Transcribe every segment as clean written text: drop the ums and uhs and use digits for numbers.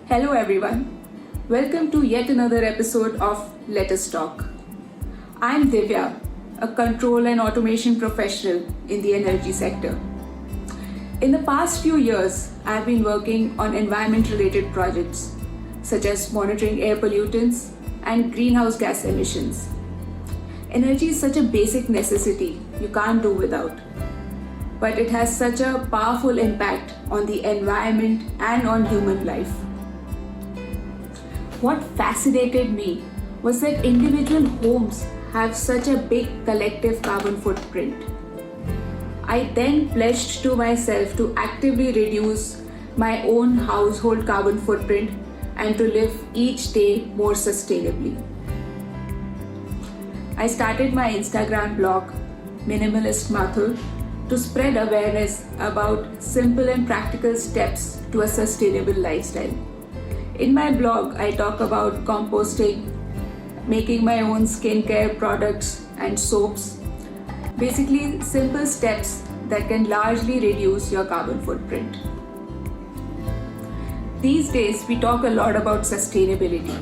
Hello everyone. Welcome to yet another episode of Let Us Talk. I'm Divya, a control and automation professional in the energy sector. In the past few years, I've been working on environment related projects such as monitoring air pollutants and greenhouse gas emissions. Energy is such a basic necessity you can't do without, but it has such a powerful impact on the environment and on human life. What fascinated me was that individual homes have such a big collective carbon footprint. I then pledged to myself to actively reduce my own household carbon footprint and to live each day more sustainably. I started my Instagram blog, Minimalist Mathur, to spread awareness about simple and practical steps to a sustainable lifestyle. In my blog, I talk about composting, making my own skincare products and soaps. Basically, simple steps that can largely reduce your carbon footprint. These days, we talk a lot about sustainability.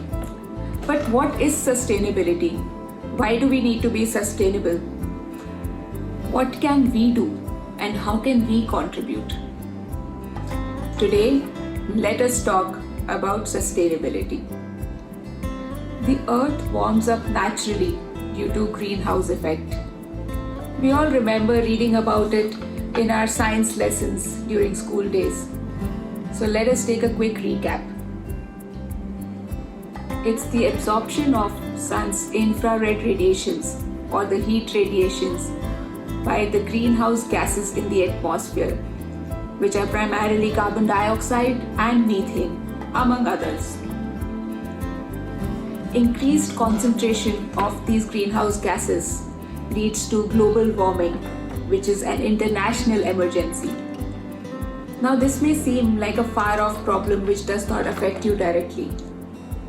But what is sustainability? Why do we need to be sustainable? What can we do and how can we contribute? Today, let us talk about sustainability. The earth warms up naturally due to greenhouse effect. We all remember reading about it in our science lessons during school days. So let us take a quick recap. It's the absorption of sun's infrared radiations or the heat radiations by the greenhouse gases in the atmosphere, which are primarily carbon dioxide and methane, among others. Increased concentration of these greenhouse gases leads to global warming, which is an international emergency. Now, this may seem like a far-off problem which does not affect you directly,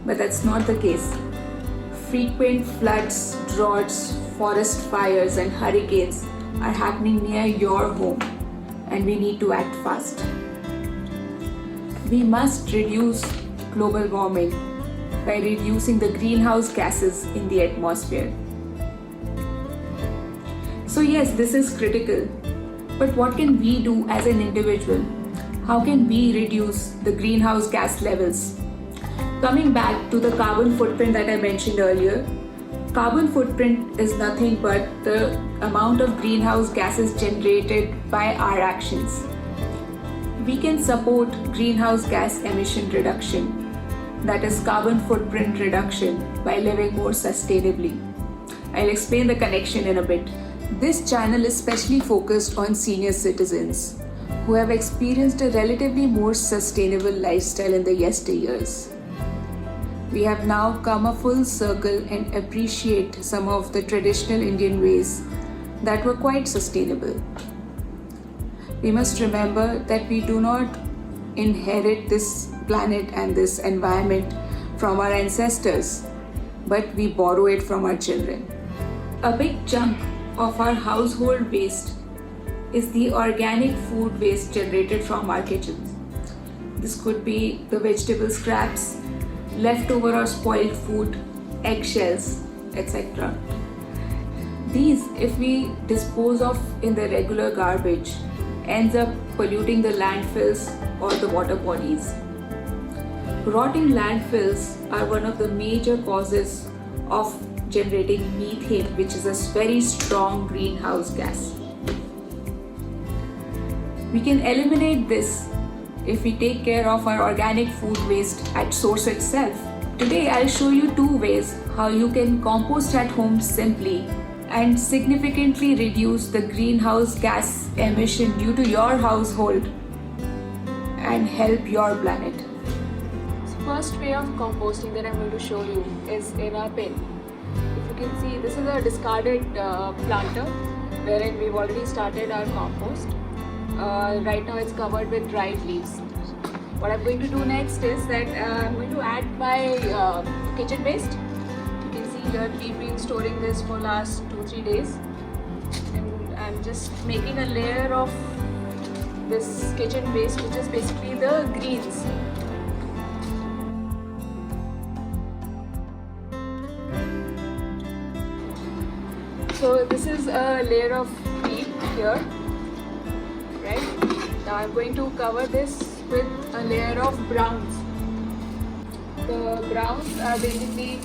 but that's not the case. Frequent floods, droughts, forest fires, and hurricanes are happening near your home, and we need to act fast. We must reduce global warming by reducing the greenhouse gases in the atmosphere. So yes, this is critical, but what can we do as an individual? How can we reduce the greenhouse gas levels? Coming back to the carbon footprint that I mentioned earlier, carbon footprint is nothing but the amount of greenhouse gases generated by our actions. We can support greenhouse gas emission reduction, that is carbon footprint reduction, by living more sustainably. I'll explain the connection in a bit. This channel is specially focused on senior citizens who have experienced a relatively more sustainable lifestyle in the yesteryears. We have now come a full circle and appreciate some of the traditional Indian ways that were quite sustainable. We must remember that we do not inherit this planet and this environment from our ancestors, but we borrow it from our children. A big chunk of our household waste is the organic food waste generated from our kitchens. This could be the vegetable scraps, leftover or spoiled food, eggshells, etc. These, if we dispose of in the regular garbage, ends up polluting the landfills or the water bodies. Rotting landfills are one of the major causes of generating methane, which is a very strong greenhouse gas. We can eliminate this if we take care of our organic food waste at source itself. Today I'll show you 2 ways how you can compost at home simply and significantly reduce the greenhouse gas emission due to your household and help your planet. So first way of composting that I'm going to show you is in our bin. If you can see, this is a discarded planter wherein we've already started our compost. Right now it's covered with dried leaves. What I'm going to do next is that I'm going to add my kitchen waste. You can see here we've been storing this for last 2-3 days, and I'm just making a layer of this kitchen waste, which is basically the greens. So this is a layer of wheat here, right? Now I'm going to cover this with a layer of browns. The browns are basically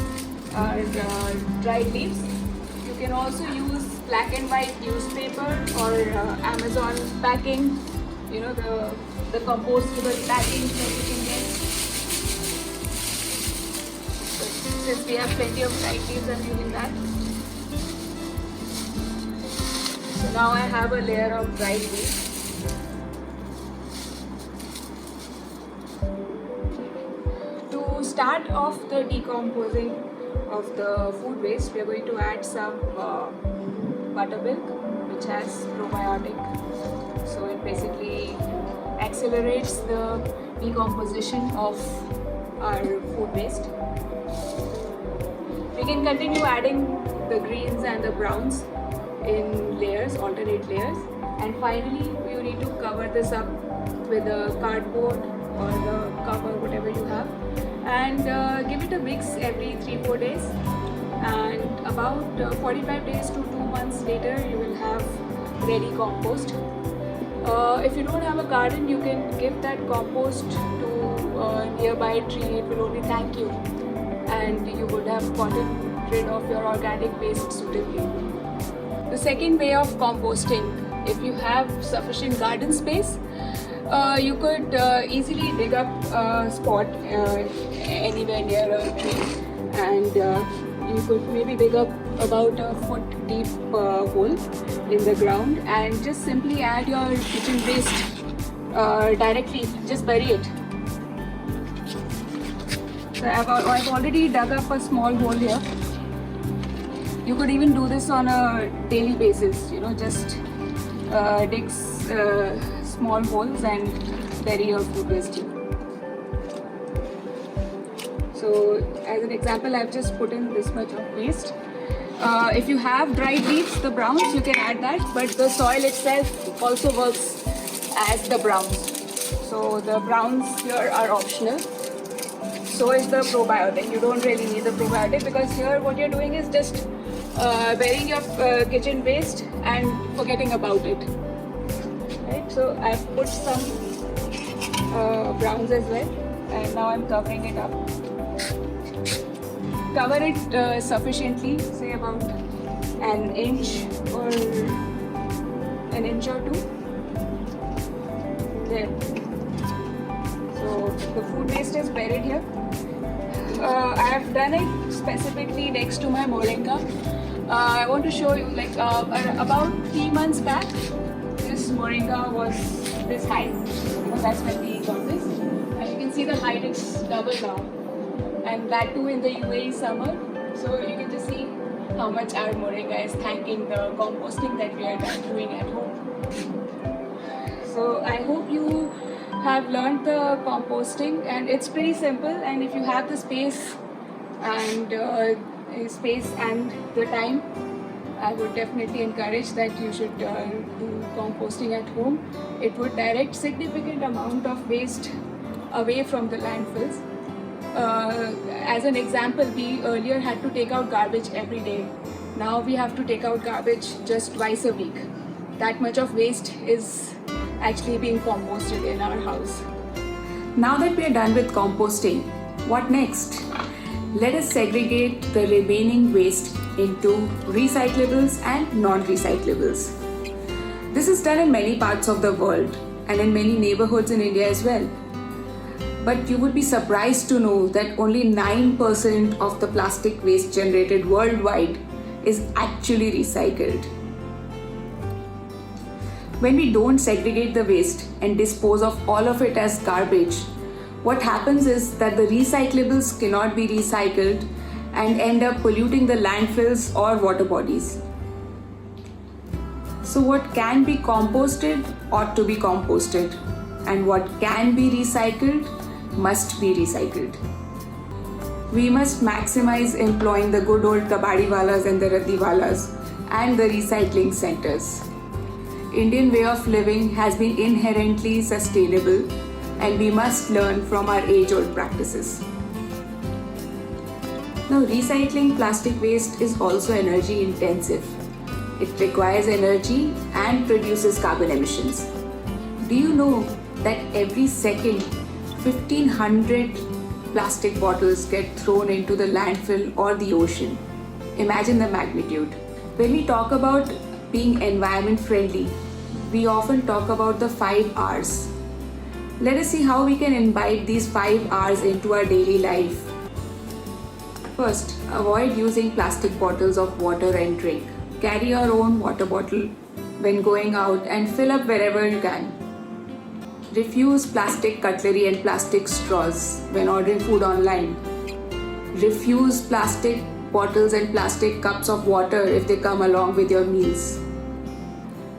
dried leaves. You can also use black and white newspaper or Amazon packing, you know, the compostable packing that you can get. But since we have plenty of dried leaves, I'm using that. So now I have a layer of dried leaves. To start off the decomposing of the food waste, we are going to add some buttermilk, which has probiotic. So it basically accelerates the decomposition of our food waste. We can continue adding the greens and the browns in layers, alternate layers, and finally you need to cover this up with a cardboard or the cover, whatever you have, and give it a mix every 3-4 days, and about 45 days to 2 months later you will have ready compost. If you don't have a garden, you can give that compost to a nearby tree. It will only thank you, and you would have gotten rid of your organic waste suitably. The second way of composting, if you have sufficient garden space, you could easily dig up a spot anywhere near a tree, and you could maybe dig up about a foot deep hole in the ground and just simply add your kitchen waste directly, just bury it. So I've already dug up a small hole here. You could even do this on a daily basis, you know, just dig small holes and bury your food waste here. So as an example, I've just put in this much of waste. If you have dried leaves, the browns, you can add that, but the soil itself also works as the browns. So the browns here are optional. So is the probiotic. You don't really need the probiotic, because here what you're doing is just burying your kitchen waste and forgetting about it. Right? So I've put some browns as well, and now I'm covering it up. Cover it sufficiently, say about an inch or an inch or two. There. So the food waste is buried here. I have done it specifically next to my moringa. I want to show you, like about 3 months back, this moringa was this high. That's when we got this. And you can see the height is double now. And that too in the UAE summer. So you can just see how much our moringa is thanking the composting that we are doing at home. So I hope you have learned the composting, and it's pretty simple. And if you have the space and the time, I would definitely encourage that you should do composting at home. It would direct significant amount of waste away from the landfills. As an example, we earlier had to take out garbage every day. Now we have to take out garbage just twice a week. That much of waste is actually being composted in our house. Now that we are done with composting, what next? Let us segregate the remaining waste into recyclables and non-recyclables. This is done in many parts of the world and in many neighborhoods in India as well. But you would be surprised to know that only 9% of the plastic waste generated worldwide is actually recycled. When we don't segregate the waste and dispose of all of it as garbage, what happens is that the recyclables cannot be recycled and end up polluting the landfills or water bodies. So what can be composted ought to be composted, and what can be recycled must be recycled. We must maximize employing the good old kabadiwalas and the raddiwalas and the recycling centers. Indian way of living has been inherently sustainable, and we must learn from our age-old practices. Now, recycling plastic waste is also energy intensive. It requires energy and produces carbon emissions. Do you know that every second 1500 plastic bottles get thrown into the landfill or the ocean? Imagine the magnitude. When we talk about being environment friendly, we often talk about the 5 R's. Let us see how we can imbibe these 5 R's into our daily life. First, avoid using plastic bottles of water and drink. Carry your own water bottle when going out and fill up wherever you can. Refuse plastic cutlery and plastic straws when ordering food online. Refuse plastic bottles and plastic cups of water if they come along with your meals.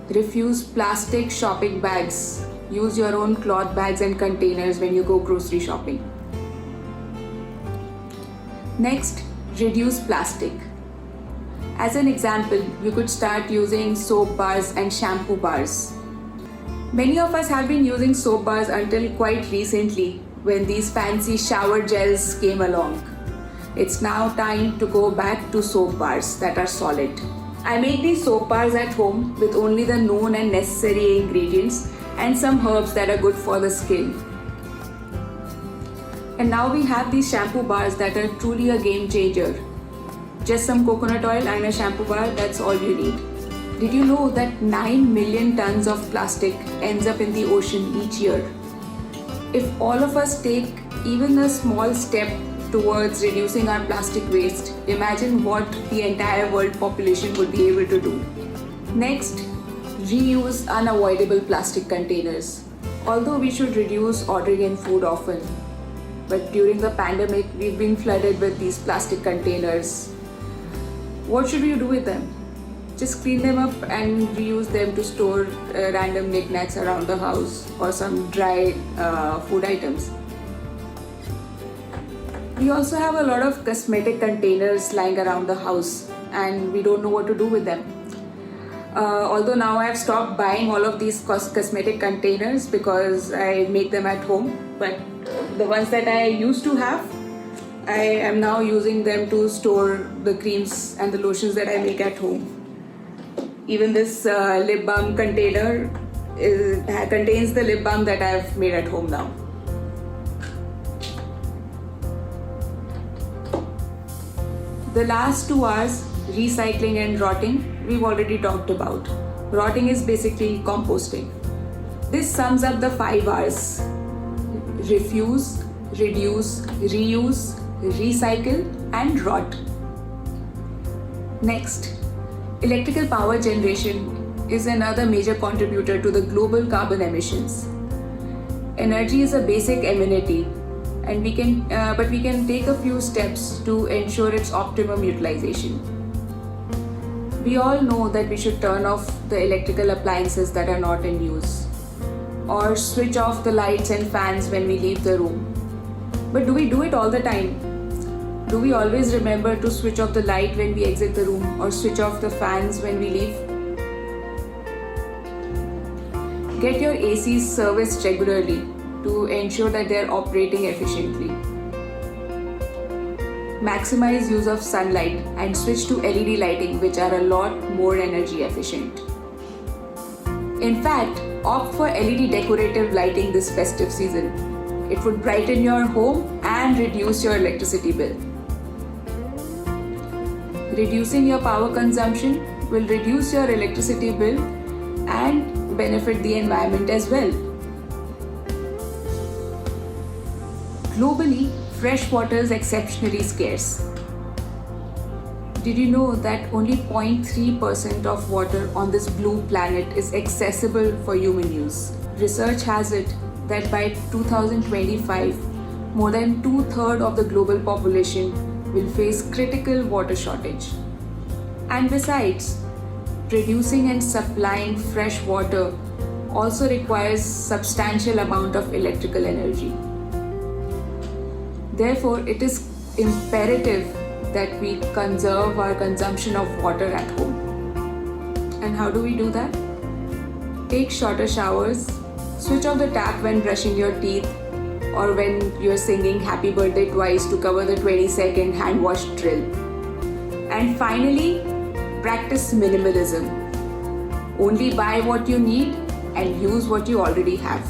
Refuse plastic shopping bags. Use your own cloth bags and containers when you go grocery shopping. Next, reduce plastic. As an example, you could start using soap bars and shampoo bars. Many of us have been using soap bars until quite recently when these fancy shower gels came along. It's now time to go back to soap bars that are solid. I make these soap bars at home with only the known and necessary ingredients and some herbs that are good for the skin. And now we have these shampoo bars that are truly a game changer. Just some coconut oil and a shampoo bar, that's all you need. Did you know that 9 million tons of plastic ends up in the ocean each year? If all of us take even a small step towards reducing our plastic waste, imagine what the entire world population would be able to do. Next, reuse unavoidable plastic containers. Although we should reduce ordering in food often, but during the pandemic, we've been flooded with these plastic containers. What should we do with them? Just clean them up and reuse them to store random knickknacks around the house or some dry food items. We also have a lot of cosmetic containers lying around the house and we don't know what to do with them. Although now I have stopped buying all of these cosmetic containers because I make them at home, but the ones that I used to have, I am now using them to store the creams and the lotions that I make at home. Even this lip balm container contains the lip balm that I have made at home now. The last 2 R's, recycling and rotting, we've already talked about. Rotting is basically composting. This sums up the 5 R's. Refuse, reduce, reuse, recycle and rot. Next, electrical power generation is another major contributor to the global carbon emissions. Energy is a basic amenity, and we can take a few steps to ensure its optimum utilization. We all know that we should turn off the electrical appliances that are not in use, or switch off the lights and fans when we leave the room. But do we do it all the time? Do we always remember to switch off the light when we exit the room or switch off the fans when we leave? Get your ACs serviced regularly to ensure that they are operating efficiently. Maximize use of sunlight and switch to LED lighting, which are a lot more energy efficient. In fact, opt for LED decorative lighting this festive season. It would brighten your home and reduce your electricity bill. Reducing your power consumption will reduce your electricity bill and benefit the environment as well. Globally, fresh water is exceptionally scarce. Did you know that only 0.3% of water on this blue planet is accessible for human use? Research has it that by 2025, more than 2/3 of the global population will face critical water shortage. And besides, producing and supplying fresh water also requires substantial amount of electrical energy. Therefore, it is imperative that we conserve our consumption of water at home. And how do we do that? Take shorter showers, switch off the tap when brushing your teeth or when you're singing happy birthday twice to cover the 20-second hand wash drill. And finally, Practice minimalism. Only buy what you need and use what you already have.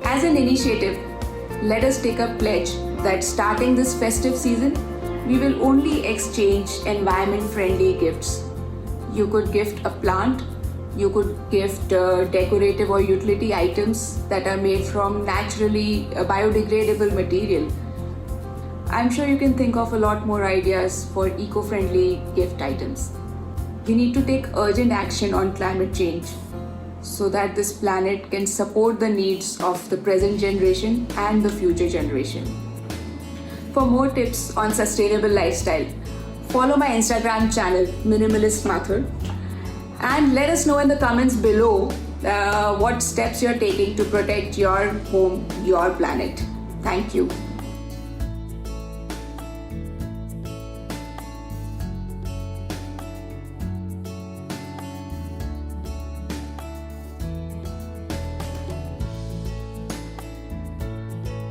As an initiative, let us take a pledge that starting this festive season, we will only exchange environment-friendly gifts. You could gift a plant, you could gift decorative or utility items that are made from naturally biodegradable material. I'm sure you can think of a lot more ideas for eco-friendly gift items. We need to take urgent action on climate change so that this planet can support the needs of the present generation and the future generation. For more tips on sustainable lifestyle, follow my Instagram channel, Minimalist Mathur, and let us know in the comments below what steps you're taking to protect your home, your planet. Thank you.